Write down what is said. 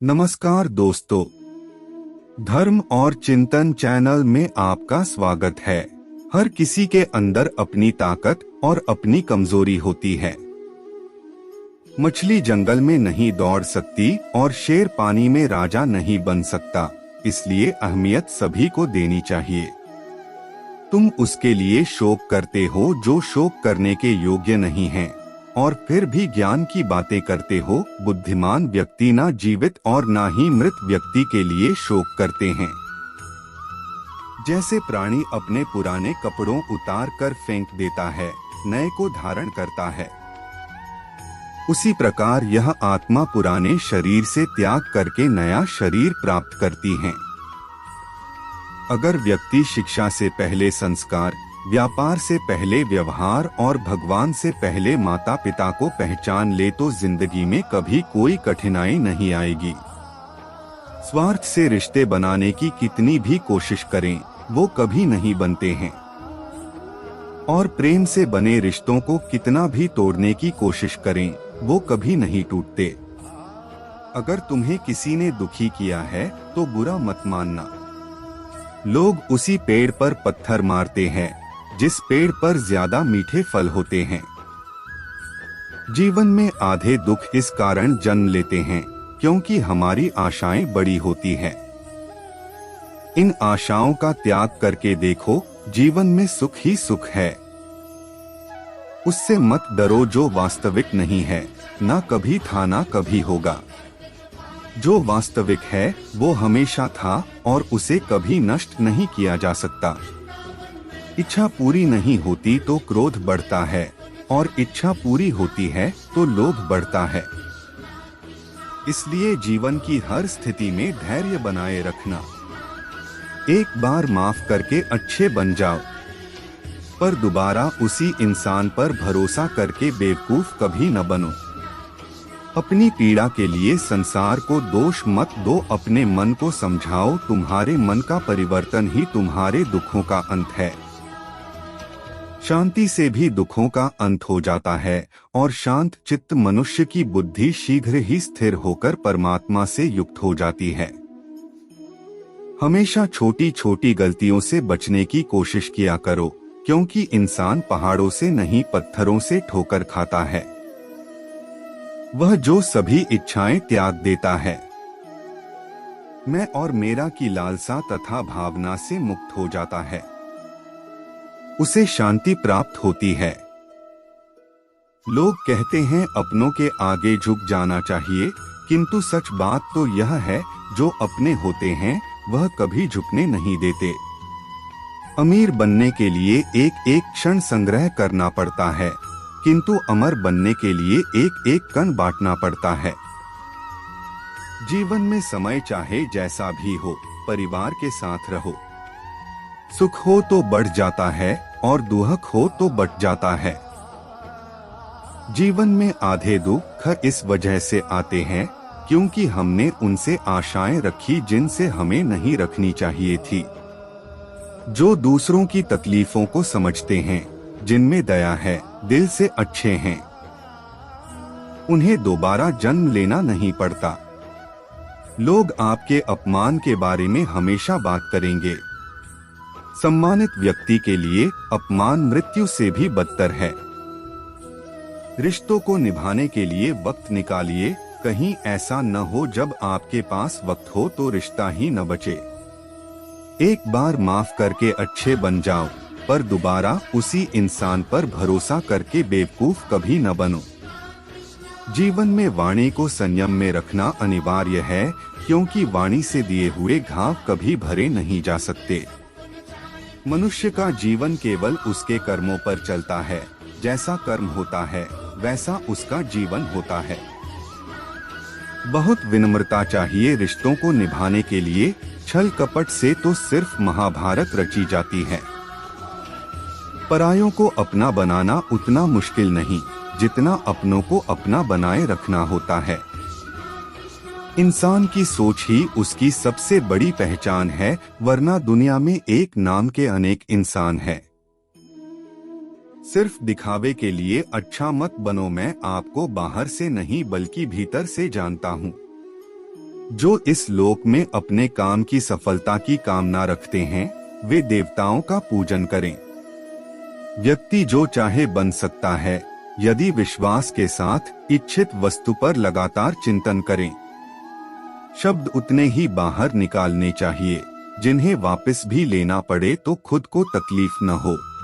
नमस्कार दोस्तों, धर्म और चिंतन चैनल में आपका स्वागत है। हर किसी के अंदर अपनी ताकत और अपनी कमजोरी होती है। मछली जंगल में नहीं दौड़ सकती और शेर पानी में राजा नहीं बन सकता, इसलिए अहमियत सभी को देनी चाहिए। तुम उसके लिए शोक करते हो जो शोक करने के योग्य नहीं है, और फिर भी ज्ञान की बातें करते हो। बुद्धिमान व्यक्ति ना जीवित और ना ही मृत व्यक्ति के लिए शोक करते हैं। जैसे प्राणी अपने पुराने कपड़ों उतार कर फेंक देता है, नए को धारण करता है, उसी प्रकार यह आत्मा पुराने शरीर से त्याग करके नया शरीर प्राप्त करती है। अगर व्यक्ति शिक्षा से पहले संस्कार, व्यापार से पहले व्यवहार और भगवान से पहले माता पिता को पहचान ले तो जिंदगी में कभी कोई कठिनाई नहीं आएगी। स्वार्थ से रिश्ते बनाने की कितनी भी कोशिश करें, वो कभी नहीं बनते हैं, और प्रेम से बने रिश्तों को कितना भी तोड़ने की कोशिश करें, वो कभी नहीं टूटते। अगर तुम्हें किसी ने दुखी किया है तो बुरा मत मानना। लोग उसी पेड़ पर पत्थर मारते हैं जिस पेड़ पर ज्यादा मीठे फल होते हैं। जीवन में आधे दुख इस कारण जन्म लेते हैं क्योंकि हमारी आशाएं बड़ी होती हैं। इन आशाओं का त्याग करके देखो, जीवन में सुख ही सुख है। उससे मत डरो जो वास्तविक नहीं है, ना कभी था ना कभी होगा। जो वास्तविक है वो हमेशा था और उसे कभी नष्ट नहीं किया जा सकता। इच्छा पूरी नहीं होती तो क्रोध बढ़ता है, और इच्छा पूरी होती है तो लोभ बढ़ता है। इसलिए जीवन की हर स्थिति में धैर्य बनाए रखना। एक बार माफ करके अच्छे बन जाओ, पर दोबारा उसी इंसान पर भरोसा करके बेवकूफ कभी न बनो। अपनी पीड़ा के लिए संसार को दोष मत दो, अपने मन को समझाओ। तुम्हारे मन का परिवर्तन ही तुम्हारे दुखों का अंत है। शांति से भी दुखों का अंत हो जाता है, और शांत चित्त मनुष्य की बुद्धि शीघ्र ही स्थिर होकर परमात्मा से युक्त हो जाती है। हमेशा छोटी छोटी गलतियों से बचने की कोशिश किया करो, क्योंकि इंसान पहाड़ों से नहीं पत्थरों से ठोकर खाता है। वह जो सभी इच्छाएं त्याग देता है, मैं और मेरा की लालसा तथा भावना से मुक्त हो जाता है, उसे शांति प्राप्त होती है। लोग कहते हैं अपनों के आगे झुक जाना चाहिए, किंतु सच बात तो यह है, जो अपने होते हैं वह कभी झुकने नहीं देते। अमीर बनने के लिए एक एक क्षण संग्रह करना पड़ता है, किंतु अमर बनने के लिए एक एक कण बांटना पड़ता है। जीवन में समय चाहे जैसा भी हो, परिवार के साथ रहो। सुख हो तो बढ़ जाता है और दुख हो तो बट जाता है। जीवन में आधे दुख इस वजह से आते हैं क्योंकि हमने उनसे आशाएं रखी जिनसे हमें नहीं रखनी चाहिए थी। जो दूसरों की तकलीफों को समझते हैं, जिनमें दया है, दिल से अच्छे हैं, उन्हें दोबारा जन्म लेना नहीं पड़ता। लोग आपके अपमान के बारे में हमेशा बात करेंगे। सम्मानित व्यक्ति के लिए अपमान मृत्यु से भी बदतर है। रिश्तों को निभाने के लिए वक्त निकालिए, कहीं ऐसा न हो जब आपके पास वक्त हो तो रिश्ता ही न बचे। एक बार माफ करके अच्छे बन जाओ, पर दोबारा उसी इंसान पर भरोसा करके बेवकूफ कभी न बनो। जीवन में वाणी को संयम में रखना अनिवार्य है, क्योंकि वाणी से दिए हुए घाव कभी भरे नहीं जा सकते। मनुष्य का जीवन केवल उसके कर्मों पर चलता है। जैसा कर्म होता है वैसा उसका जीवन होता है। बहुत विनम्रता चाहिए रिश्तों को निभाने के लिए। छल कपट से तो सिर्फ महाभारत रची जाती है। परायों को अपना बनाना उतना मुश्किल नहीं जितना अपनों को अपना बनाए रखना होता है। इंसान की सोच ही उसकी सबसे बड़ी पहचान है, वरना दुनिया में एक नाम के अनेक इंसान हैं। सिर्फ दिखावे के लिए अच्छा मत बनो। मैं आपको बाहर से नहीं बल्कि भीतर से जानता हूँ। जो इस लोक में अपने काम की सफलता की कामना रखते हैं, वे देवताओं का पूजन करें। व्यक्ति जो चाहे बन सकता है, यदि विश्वास के साथ इच्छित वस्तु पर लगातार चिंतन करें। शब्द उतने ही बाहर निकालने चाहिए जिन्हें वापस भी लेना पड़े तो खुद को तकलीफ न हो।